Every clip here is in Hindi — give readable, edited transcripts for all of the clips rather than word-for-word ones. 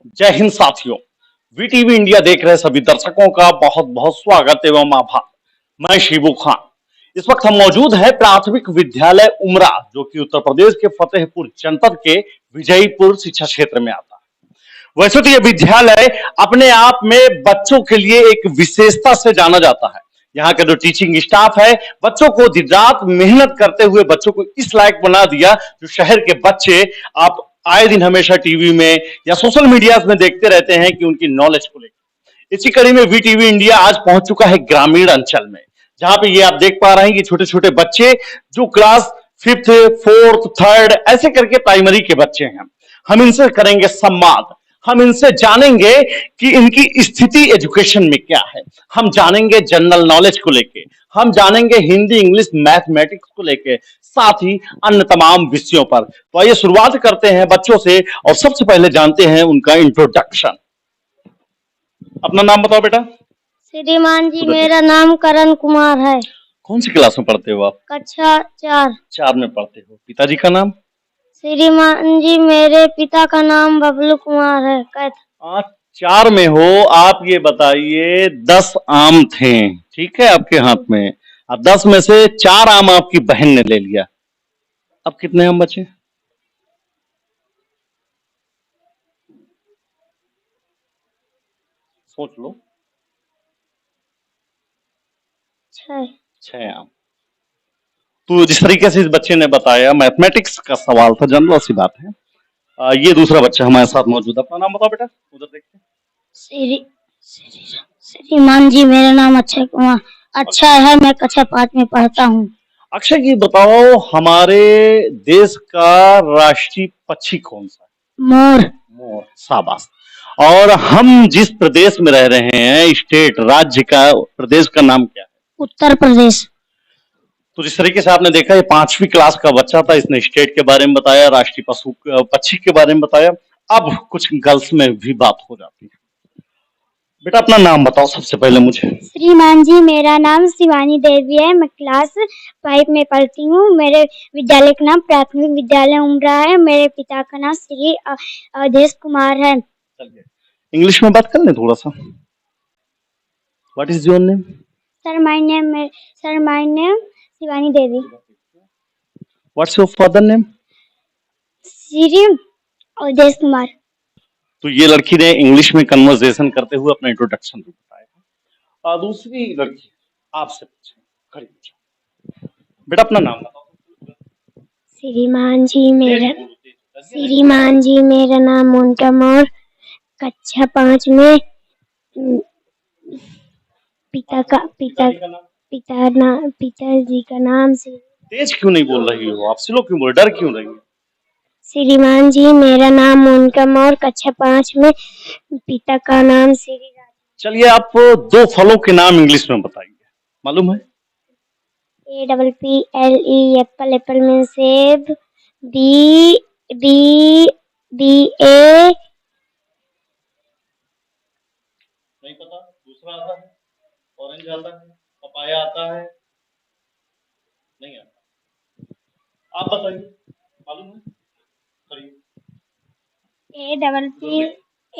जय हिंद साथियों। वीटीवी इंडिया देख रहे सभी दर्शकों का बहुत बहुत स्वागत एवं आभार। मैं शिबू खान। इस वक्त हम मौजूद हैं प्राथमिक विद्यालय उमरा, जो कि उत्तर प्रदेश के फतेहपुर जनपद के विजयपुर शिक्षा क्षेत्र में आता है। वैसे तो यह विद्यालय अपने आप में बच्चों के लिए एक विशेषता से जाना जाता है। यहाँ का जो टीचिंग स्टाफ है, बच्चों को दिन रात मेहनत करते हुए बच्चों को इस लायक बना दिया, जो शहर के बच्चे आप आए दिन हमेशा टीवी में या सोशल मीडिया में देखते रहते हैं कि उनकी नॉलेज को लेकर। इसी कड़ी में वीटीवी इंडिया आज पहुंच चुका है ग्रामीण अंचल में, जहां पे ये आप देख पा रहे हैं कि छोटे छोटे बच्चे जो क्लास फिफ्थ, फोर्थ, थर्ड ऐसे करके प्राइमरी के बच्चे हैं, हम इनसे करेंगे संवाद। हम इनसे जानेंगे कि इनकी स्थिति एजुकेशन में क्या है। हम जानेंगे जनरल नॉलेज को लेके, हम जानेंगे हिंदी, इंग्लिश, मैथमेटिक्स को लेके, साथ ही अन्य तमाम विषयों पर। तो आइए शुरुआत करते हैं बच्चों से और सबसे पहले जानते हैं उनका इंट्रोडक्शन। अपना नाम बताओ बेटा। श्रीमान जी, मेरा नाम करण कुमार है। कौन सी क्लास में पढ़ते हो आप? कक्षा 4। 4 में पढ़ते हो। पिताजी का नाम? श्रीमान जी, मेरे पिता का नाम बबलू कुमार है। आज 4 में हो आप, ये बताइए 10 आम थे, ठीक है, आपके हाथ में। अब 10 में से 4 आम आपकी बहन ने ले लिया, अब कितने आम बचे? सोच लो। 6 आम। तो जिस तरीके से इस बच्चे ने बताया, मैथमेटिक्स का सवाल था, जनरल सी बात है। ये दूसरा बच्चा हमारे साथ मौजूद है। अपना नाम बताओ बेटा, उधर देखते हैं। श्रीमान जी, मेरा नाम अक्षय कुमार अक्षय है। मैं कक्षा 5 में पढ़ता हूँ। अक्षय जी बताओ, हमारे देश का राष्ट्रीय पक्षी कौन सा है? मोर। मोर, शाबाश। और हम जिस प्रदेश में रह रहे हैं, स्टेट, राज्य का, प्रदेश का नाम क्या है? उत्तर प्रदेश। तो जिस तरीके से आपने देखा, ये 5वीं क्लास का बच्चा था, इसने स्टेट के बारे में बताया, राष्ट्रीय पशु पक्षी के बारे में बताया। अब कुछ गर्ल्स में भी बात हो जाती है। बेटा अपना नाम बताओ सबसे पहले मुझे। श्रीमान जी, मेरा नाम शिवानी देवी है। मैं क्लास 5 में पढ़ती हूँ। मेरे विद्यालय का नाम प्राथमिक विद्यालय उमरा है। मेरे पिता का नाम श्री अवधेश कुमार है। इंग्लिश में बात कर लें थोड़ा सा। What is your name? Sir my name Shivani Devi. What's your father name? Shri Avdhesh Kumar. तो ये लड़की ने इंग्लिश में कन्वर्सेशन करते हुए अपना इंट्रोडक्शन भी बताया। दूसरी लड़की आपसे पूछे, खड़ी पूछो। बेटा अपना नाम बताओ। श्रीमान जी, मेरा नाम मोनिका मौर्य, कक्षा 5 में। पिताजी का नाम तेज क्यों नहीं बोल रही हो आप? स्लो क्यों बोल, डर क्यों रही हो? श्रीमान जी, मेरा नाम मोनिका मौर्य, कक्षा 5 में। पिता का नाम श्री राजू। चलिए आप 2 फलों के नाम इंग्लिश में बताइए, मालूम है? APPLE एप्पल में सेब। B नहीं पता। दूसरा आता है, ऑरेंज आता है, पपाया आता है, नहीं आता। आप बताइए, मालूम है?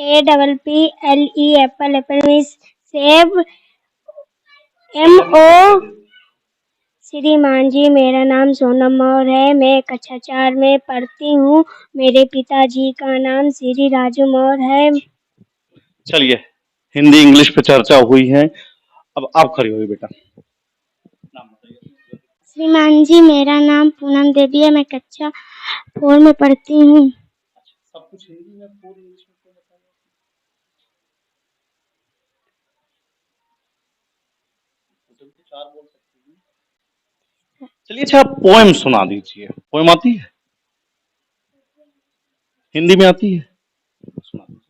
APPLE एप्पल में सेब। MO। श्रीमान जी, मेरा नाम सोनम मौर्य है। मैं कक्षा 4 में पढ़ती हूँ। मेरे पिताजी का नाम श्री राजू मौर्य है। चलिए, हिंदी इंग्लिश पे चर्चा हुई है, अब आप खड़ी हुई बेटा। नाम बताइए। श्रीमान जी, मेरा नाम पूनम देवी है। मैं कक्षा 4 में पढ़ती हूँ। सब कुछ हिंदी में, पूरी इंग्लिश में क्यों बताया? तो 4 बोल सकती हैं। चलिए अच्छा, आप पोएम सुना दीजिए। पोएम आती है? हिंदी में आती है? सुना दीजिए।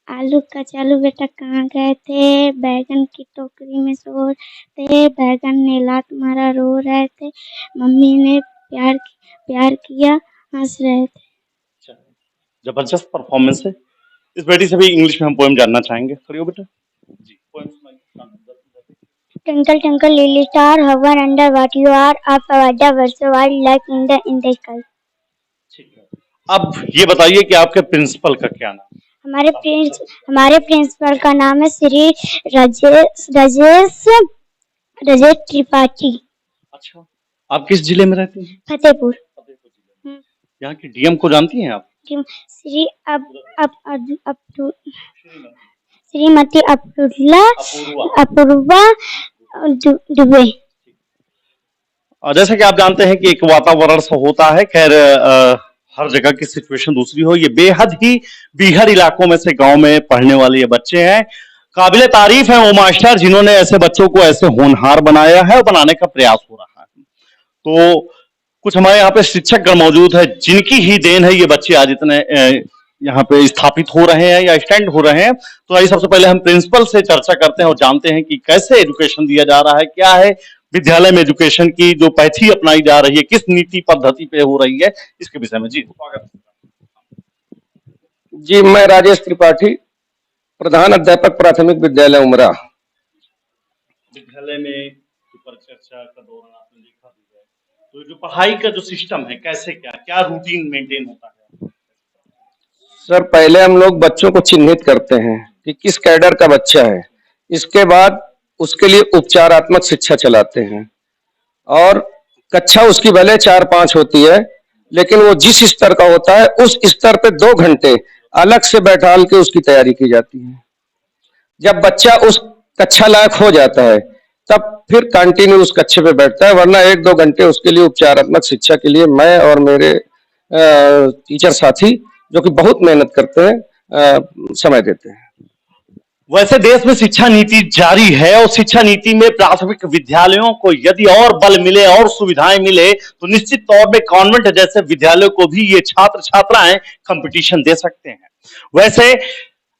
आलू कचालू बेटा कहाँ गए थे? बैगन की टोकरी में सो थे। बैगन ने लात मारा, रो रहे थे। मम्मी ने प्यार किया, हंस रहे थे। जबरदस्त परफॉर्मेंस है। इस बेटी से भी इंग्लिश में हम पोएम जानना चाहेंगे। खड़ी हो बेटा जी, पोएम सुनाइए। Twinkle twinkle little star, hover under what you are, up a wonder what's so wild like in the sky. ठीक है, अब ये बताइए कि आपके प्रिंसिपल का क्या नाम? हमारे प्रिंसिपल का नाम है श्री राजेश राजेश त्रिपाठी। अच्छा, आप किस जिले में रहती हैं? फतेहपुर। यहाँ की डीएम को जानती हैं आप? श्री श्रीमती अपूर्वा दुबे। और जैसा कि आप जानते हैं कि एक वातावरण सा होता है, खैर हर जगह की सिचुएशन दूसरी हो। ये बेहद ही बीहड़ इलाकों में से गांव में पढ़ने वाले ये बच्चे हैं। काबिले तारीफ है वो मास्टर जिन्होंने ऐसे बच्चों को ऐसे होनहार बनाया है और बनाने का प्रयास हो रहा है। तो कुछ हमारे यहाँ पे शिक्षकगण मौजूद है जिनकी ही देन है ये बच्चे आज इतने यहाँ पे स्थापित हो रहे हैं या स्टैंड हो रहे हैं। तो आइए सबसे पहले हम प्रिंसिपल से चर्चा करते हैं और जानते हैं कि कैसे एजुकेशन दिया जा रहा है, क्या है विद्यालय में एजुकेशन की जो पैथी अपनाई जा रही है, किस नीति पद्धति पे हो रही है, इसके विषय में। जी स्वागत। जी मैं राजेश त्रिपाठी, प्रधान अध्यापक प्राथमिक विद्यालय उमरा। विद्यालय में परिचर्चा का दौरान आपने देखा भी है, तो जो पढ़ाई का जो सिस्टम है कैसे क्या रूटीन मेंटेन होता है? सर पहले हम लोग बच्चों को चिन्हित करते हैं कि किस कैडर का बच्चा है, इसके बाद उसके लिए उपचारात्मक शिक्षा चलाते हैं और कक्षा उसकी भले 4-5 होती है लेकिन वो जिस स्तर का होता है उस स्तर पे 2 घंटे अलग से बैठाल के उसकी तैयारी की जाती है। जब बच्चा उस कक्षा लायक हो जाता है तब फिर कंटिन्यू उस कक्षा पे बैठता है, वरना 1-2 घंटे उसके लिए उपचारात्मक शिक्षा के लिए मैं और मेरे टीचर साथी जो कि बहुत मेहनत करते हैं समय देते हैं। वैसे देश में शिक्षा नीति जारी है और शिक्षा नीति में प्राथमिक विद्यालयों को यदि और बल मिले और सुविधाएं मिले तो निश्चित तौर पे कॉन्वेंट जैसे विद्यालयों को भी ये छात्र छात्राएं कंपटीशन दे सकते हैं। वैसे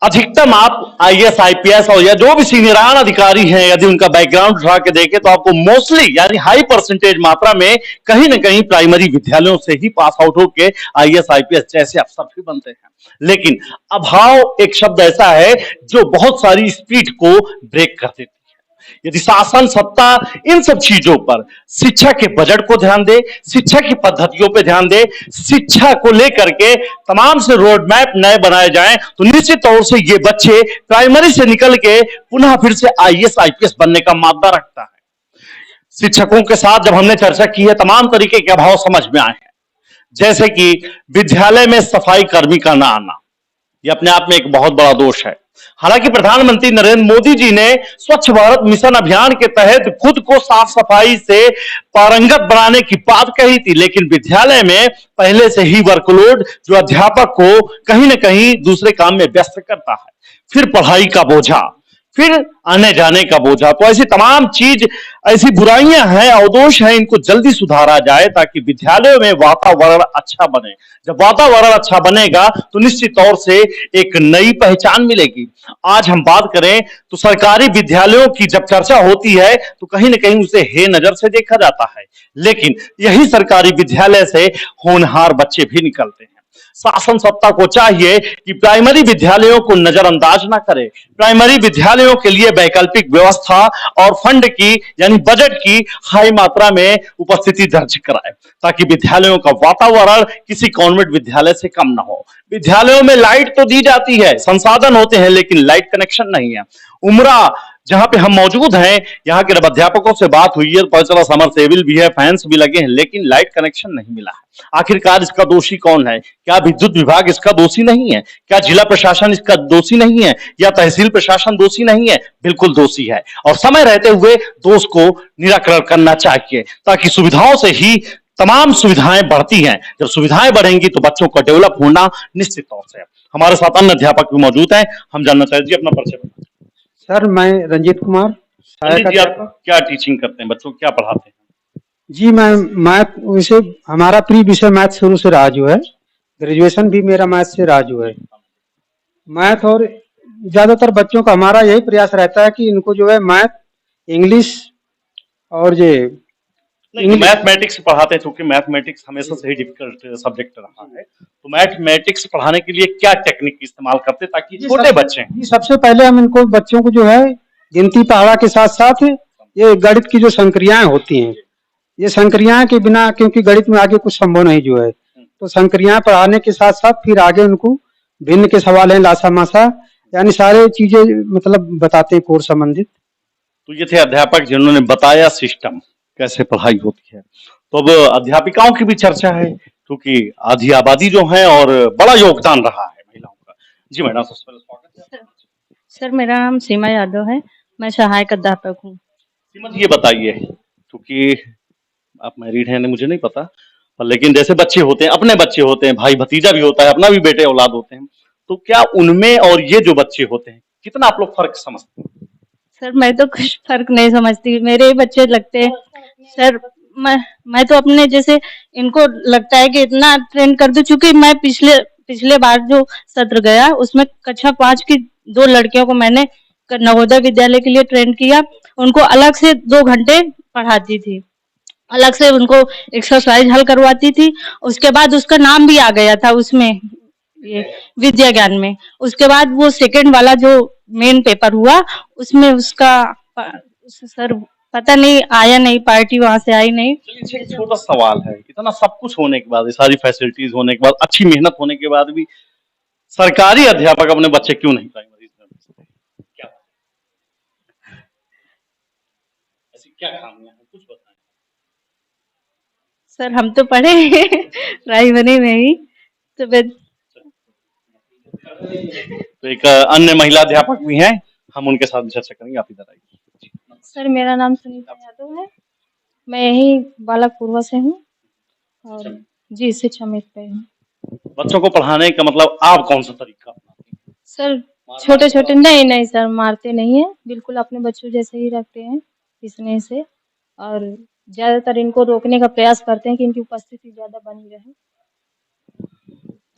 अधिकतम आप आईएएस आईपीएस और या जो भी सीनियरान अधिकारी हैं यदि उनका बैकग्राउंड उठा के देखें तो आपको मोस्टली यानी हाई परसेंटेज मात्रा में कहीं ना कहीं प्राइमरी विद्यालयों से ही पास आउट होकर आईएएस आईपीएस जैसे अफसर भी बनते हैं। लेकिन अभाव एक शब्द ऐसा है जो बहुत सारी स्पीड को ब्रेक कर देती है। यदि शासन सत्ता इन सब चीजों पर शिक्षा के बजट को ध्यान दे, शिक्षा की पद्धतियों पर ध्यान दे, शिक्षा को लेकर के तमाम से रोड मैप नए बनाए जाएं तो निश्चित तौर से ये बच्चे प्राइमरी से निकल के पुनः फिर से आईएएस आईपीएस बनने का मादा रखता है। शिक्षकों के साथ जब हमने चर्चा की है तमाम तरीके के अभाव समझ में आए हैं, जैसे कि विद्यालय में सफाई कर्मी का ना आना, यह अपने आप में एक बहुत बड़ा दोष है। हालांकि प्रधानमंत्री नरेंद्र मोदी जी ने स्वच्छ भारत मिशन अभियान के तहत खुद को साफ सफाई से पारंगत बनाने की बात कही थी, लेकिन विद्यालय में पहले से ही वर्कलोड जो अध्यापक को कहीं ना कहीं दूसरे काम में व्यस्त करता है, फिर पढ़ाई का बोझा, फिर आने जाने का बोझा। तो ऐसी तमाम चीज ऐसी बुराइयां हैं, अवदोष हैं, इनको जल्दी सुधारा जाए ताकि विद्यालयों में वातावरण अच्छा बने। जब वातावरण अच्छा बनेगा तो निश्चित तौर से एक नई पहचान मिलेगी। आज हम बात करें तो सरकारी विद्यालयों की जब चर्चा होती है तो कहीं ना कहीं उसे हे नजर से देखा जाता है, लेकिन यही सरकारी विद्यालय से होनहार बच्चे भी निकलते हैं। शासन सत्ता को चाहिए कि प्राइमरी विद्यालयों को नजरअंदाज ना करे, प्राइमरी विद्यालयों के लिए वैकल्पिक व्यवस्था और फंड की यानी बजट की हाई मात्रा में उपस्थिति दर्ज कराए ताकि विद्यालयों का वातावरण किसी कॉन्वेंट विद्यालय से कम ना हो। विद्यालयों में लाइट तो दी जाती है, संसाधन होते हैं, लेकिन लाइट कनेक्शन नहीं है। उमरा जहां पे हम मौजूद हैं, यहाँ के अध्यापकों से बात हुई है, पता चला समरसेबिल भी है, फैंस भी लगे हैं, लेकिन लाइट कनेक्शन नहीं मिला है। आखिरकार इसका दोषी कौन है? क्या विद्युत विभाग इसका दोषी नहीं है? क्या जिला प्रशासन इसका दोषी नहीं है? या तहसील प्रशासन दोषी नहीं है? बिल्कुल दोषी है और समय रहते हुए दोष को निराकरण करना चाहिए ताकि सुविधाओं से ही तमाम सुविधाएं बढ़ती हैं। जब सुविधाएं बढ़ेंगी तो बच्चों का डेवलप होना निश्चित तौर से। हमारे साथ अन्य अध्यापक भी मौजूद हैं, हम जानना चाहते जी अपना परिचय बताएं। सर मैं रंजीत कुमार, रंजीत जी आप क्या टीचिंग करते हैं, बच्चों को क्या पढ़ाते हैं? जी मैं मैथ विषय, हमारा प्री विषय मैथ शुरू से रहा जो है, ग्रेजुएशन भी मेरा मैथ से रहा जो है। मैथ और ज्यादातर बच्चों का हमारा यही प्रयास रहता है कि इनको जो है मैथ, इंग्लिश और ये मैथमेटिक्स पढ़ाते हैं क्योंकि मैथमेटिक्स हमेशा से ही डिफिकल्ट सब्जेक्ट रहा है। तो मैथमेटिक्स पढ़ाने के लिए क्या टेक्निक इस्तेमाल करते हैं ताकि छोटे बच्चे हैं? सबसे पहले हम इनको बच्चों को जो है गिनती पढ़ा के साथ साथ ये गणित की जो संक्रियाएं होती हैं, ये संक्रियाएं के बिना क्योंकि गणित में आगे कुछ संभव नहीं जो है, तो संक्रियाएं पढ़ाने के साथ साथ फिर आगे उनको भिन्न के सवाल हैं, लासा मासा, यानी सारे चीजें मतलब बताते हैं कोर्स संबंधित। तो ये थे अध्यापक जिन्होंने बताया सिस्टम कैसे पढ़ाई होती है। तो अब अध्यापिकाओं की भी चर्चा है, क्योंकि आधी आबादी जो है और बड़ा योगदान रहा है महिलाओं का। जी मैडम, सबसे पहले स्वागत है। सर मेरा नाम सीमा यादव है, मैं सहायक अध्यापक हूँ। सीमा, ये बताइए, क्योंकि आप मैरिड हैं, मुझे नहीं पता, पर लेकिन जैसे बच्चे होते हैं, अपने बच्चे होते हैं, भाई भतीजा भी होता है, अपना भी बेटे औलाद होते हैं, तो क्या उनमें और ये जो बच्चे होते हैं, कितना आप लोग फर्क समझते हैं? सर मैं तो कुछ फर्क नहीं समझती, मेरे ही बच्चे लगते हैं। सर मैं तो अपने जैसे इनको लगता है कि इतना ट्रेन कर दूं, चूंकि मैं पिछले बार जो सत्र गया उसमें कक्षा 5 की 2 लड़कियों को मैंने नवोदय विद्यालय के लिए ट्रेन किया। उनको अलग से 2 घंटे पढ़ाती थी, अलग से उनको एक्सरसाइज हल करवाती थी। उसके बाद उसका नाम भी आ गया था उसमें, ये विद्या ज्ञान में। उसके बाद वो सेकंड वाला जो मेन पेपर हुआ उसमें उसका सर पता नहीं आया नहीं, पार्टी वहां से आई नहीं। चलिए, एक छोटा सवाल है, इतना सब कुछ होने के बाद, ये सारी फैसिलिटीज होने के बाद, अच्छी मेहनत होने के बाद भी सरकारी अध्यापक अपने बच्चे क्यों नहीं प्राइमरी में भेजते? क्या ऐसी क्या खामियां हैं, कुछ बताएं। सर हम तो पढ़े प्राइमरी में ही, तो तो एक अन्य महिला अध्यापक भी हैं, हम उनके साथ चर्चा करेंगे। आप इधर आइए। सर मेरा नाम सुनीता यादव है, मैं यही बालक पूर्वा से हूँ और जी शिक्षा मित्र पे हूँ। बच्चों को पढ़ाने का मतलब आप कौन सा तरीका अपनाते हैं? सर छोटे छोटे नहीं सर, मारते नहीं है, बिल्कुल अपने बच्चों जैसे ही रखते हैं स्नेह से, और ज्यादातर इनको रोकने का प्रयास करते हैं कि इनकी उपस्थिति ज्यादा बनी रहे।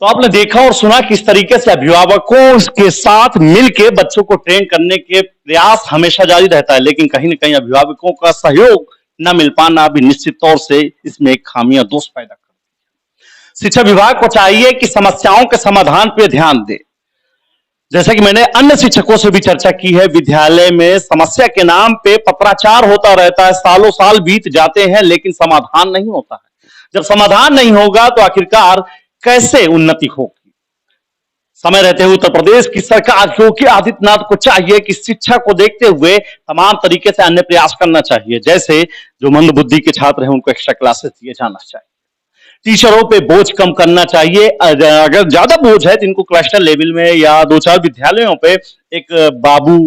तो आपने देखा और सुना किस तरीके से अभिभावकों के साथ मिलके बच्चों को ट्रेन करने के प्रयास हमेशा जारी रहता है, लेकिन कहीं ना कहीं अभिभावकों का सहयोग न मिल पाना भी निश्चित तौर से इसमें एक खामियां दोष पैदा करती है। शिक्षा विभाग को चाहिए कि समस्याओं के समाधान पे ध्यान दे। जैसा कि मैंने अन्य शिक्षकों से भी चर्चा की है, विद्यालय में समस्या के नाम पे पत्राचार होता रहता है, सालों साल बीत जाते हैं, लेकिन समाधान नहीं होता है। जब समाधान नहीं होगा तो आखिरकार कैसे उन्नति होगी? समय रहते हुए उत्तर प्रदेश की सरकार योगी आदित्यनाथ को चाहिए कि शिक्षा को देखते हुए तमाम तरीके से अन्य प्रयास करना चाहिए। जैसे जो मंद बुद्धि के छात्र हैं उनको एक्स्ट्रा क्लासेस दिए जाना चाहिए, टीचरों पे बोझ कम करना चाहिए। अगर ज्यादा बोझ है तो इनको क्लस्टर लेवल में या 2-4 विद्यालयों पे एक बाबू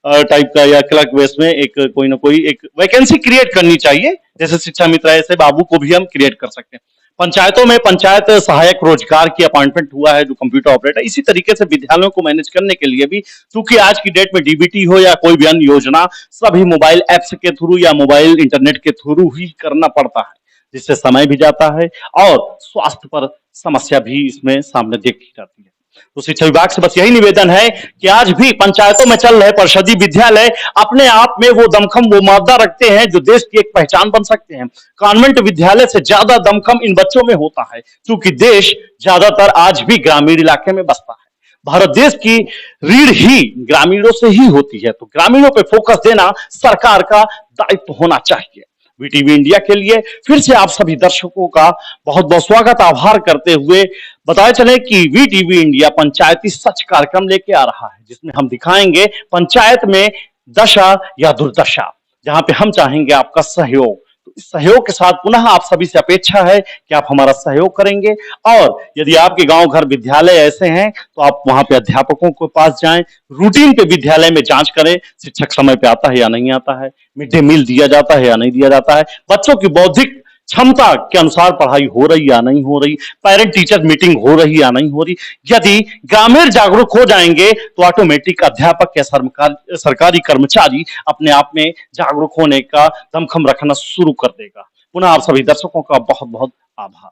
टाइप का या क्लर्क बेस में एक कोई ना कोई एक वैकेंसी क्रिएट करनी चाहिए। जैसे शिक्षा मित्र ऐसे बाबू को भी हम क्रिएट कर सकते हैं। पंचायतों में पंचायत सहायक रोजगार की अपॉइंटमेंट हुआ है, जो कंप्यूटर ऑपरेटर। इसी तरीके से विद्यालयों को मैनेज करने के लिए भी, क्योंकि आज की डेट में डीबीटी हो या कोई भी अन्य योजना, सभी मोबाइल एप्स के थ्रू या मोबाइल इंटरनेट के थ्रू ही करना पड़ता है, जिससे समय भी जाता है और स्वास्थ्य पर समस्या भी इसमें सामने देखी जाती है। तो शिक्षा विभाग से बस यही निवेदन है कि आज भी पंचायतों में चल रहे परिषदीय विद्यालय अपने आप में वो दमखम, वो मादा रखते हैं जो देश की एक पहचान बन सकते हैं। कॉन्वेंट विद्यालय से ज्यादा दमखम इन बच्चों में होता है, क्योंकि देश ज्यादातर आज भी ग्रामीण इलाके में बसता है। भारत देश की रीढ़ ही ग्रामीणों से ही होती है, तो ग्रामीणों पे फोकस देना सरकार का दायित्व होना चाहिए। वीटीवी इंडिया के लिए फिर से आप सभी दर्शकों का बहुत बहुत स्वागत, आभार करते हुए बताए चले कि वीटीवी इंडिया पंचायती सच कार्यक्रम लेके आ रहा है, जिसमें हम दिखाएंगे पंचायत में दशा या दुर्दशा, जहां पे हम चाहेंगे आपका सहयोग। तो इस सहयोग के साथ पुनः आप सभी से अपेक्षा है कि आप हमारा सहयोग करेंगे, और यदि आपके गांव घर विद्यालय ऐसे हैं तो आप वहां पे अध्यापकों के पास जाएं, रूटीन पे विद्यालय में जांच करें, शिक्षक समय पे आता है या नहीं आता है, मिड डे मील दिया जाता है या नहीं दिया जाता है, बच्चों की बौद्धिक क्षमता के अनुसार पढ़ाई हो रही या नहीं हो रही, पेरेंट टीचर मीटिंग हो रही या नहीं हो रही। यदि ग्रामीण जागरूक हो जाएंगे तो ऑटोमेटिक अध्यापक या सरकारी कर्मचारी अपने आप में जागरूक होने का दमखम रखना शुरू कर देगा। पुनः आप सभी दर्शकों का बहुत बहुत आभार।